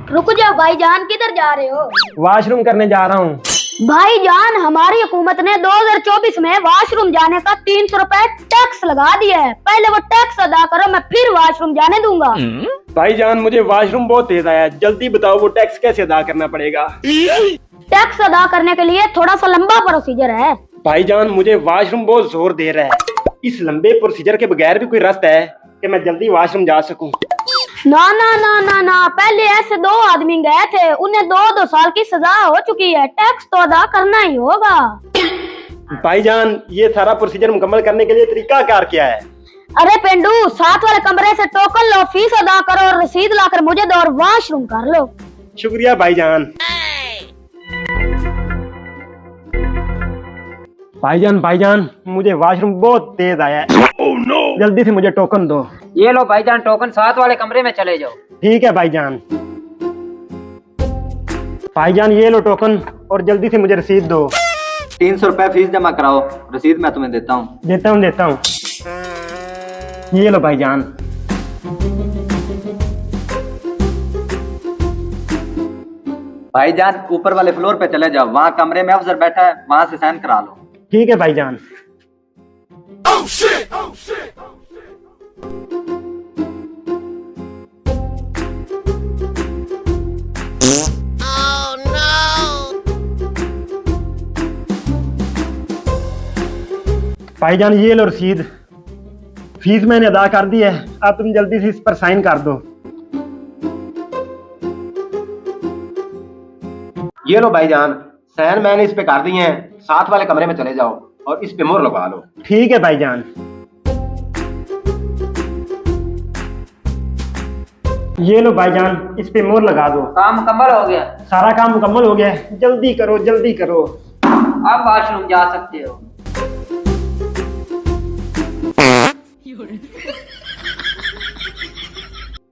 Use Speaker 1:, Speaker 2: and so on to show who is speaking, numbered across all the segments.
Speaker 1: रुक जाओ भाईजान, किधर जा रहे हो?
Speaker 2: वॉशरूम करने जा रहा हूँ।
Speaker 1: भाईजान, हमारी हुकूमत ने 2024 में वॉशरूम जाने का 300 रुपए टैक्स लगा दिया है। पहले वो टैक्स अदा करो, मैं फिर वॉशरूम जाने दूंगा।
Speaker 2: भाईजान, मुझे वॉशरूम बहुत तेज आया है, जल्दी बताओ वो टैक्स कैसे अदा करना पड़ेगा।
Speaker 1: टैक्स अदा करने के लिए थोड़ा सा लंबा प्रोसीजर है।
Speaker 2: भाईजान, मुझे वॉशरूम बहुत जोर दे रहा है, इस लंबे प्रोसीजर के बगैर भी कोई रास्ता है कि मैं जल्दी वॉशरूम जा सकूं?
Speaker 1: ना ना ना ना ना, पहले ऐसे 2 आदमी गए थे, उन्हें 2-2 साल की सजा हो चुकी है। टैक्स तो अदा करना ही होगा।
Speaker 2: भाईजान, ये सारा प्रोसीजर मुकम्मल करने के लिए तरीका कार क्या है?
Speaker 1: अरे पेंडू, साथ वाले कमरे से टोकन लो, फीस अदा करो और रसीद लाकर मुझे दो और वॉशरूम कर लो।
Speaker 2: शुक्रिया भाईजान। भाईजान, मुझे वॉशरूम बहुत तेज आया है। जल्दी से मुझे टोकन दो।
Speaker 3: ये लो भाईजान टोकन, साथ वाले कमरे में चले जाओ।
Speaker 2: ठीक है भाईजान। भाईजान, ये लो टोकन और जल्दी से मुझे रसीद दो।
Speaker 4: 300 रुपए फीस जमा कराओ, रसीद मैं तुम्हें देता हूँ।
Speaker 2: देता हूँ। ये लो भाईजान।
Speaker 4: भाईजान, ऊपर वाले फ्लोर पे चले जाओ, वहाँ कमरे में अफसर बैठा है, वहाँ से साइन करा लो।
Speaker 2: ठीक है भाईजान। भाईजान, ये लो रसीद, फीस मैंने अदा कर दी है, अब तुम जल्दी से इस पर साइन कर दो।
Speaker 5: ये लो भाईजान, साइन मैंने इस पे कर दिए हैं, साथ वाले कमरे में चले जाओ और इस पे मोहर लगा लो।
Speaker 2: ठीक है भाईजान। ये लो भाईजान, इस पे मोहर लगा दो।
Speaker 3: काम मुकम्मल हो गया।
Speaker 2: सारा काम मुकम्मल हो गया है, जल्दी करो।
Speaker 3: आप वॉशरूम जा सकते हो।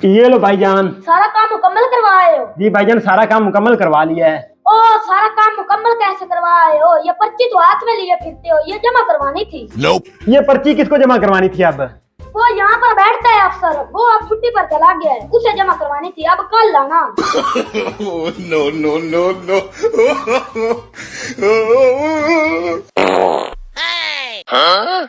Speaker 2: ये लो भाईजान।
Speaker 1: सारा काम मुकम्मल करवाए हो?
Speaker 2: जी भाईजान, सारा काम मुकम्मल करवा लिया है।
Speaker 1: ओ, सारा काम मुकम्मल कैसे करवाए हो? ये पर्ची तो हाथ में लिए फिरते हो, ये जमा करवानी थी।
Speaker 2: ये पर्ची किसको जमा करवानी थी? अब
Speaker 1: वो यहाँ पर बैठता है अफसर, वो अब छुट्टी पर चला गया है, उसे जमा करवानी थी, अब कल लाना।
Speaker 6: No.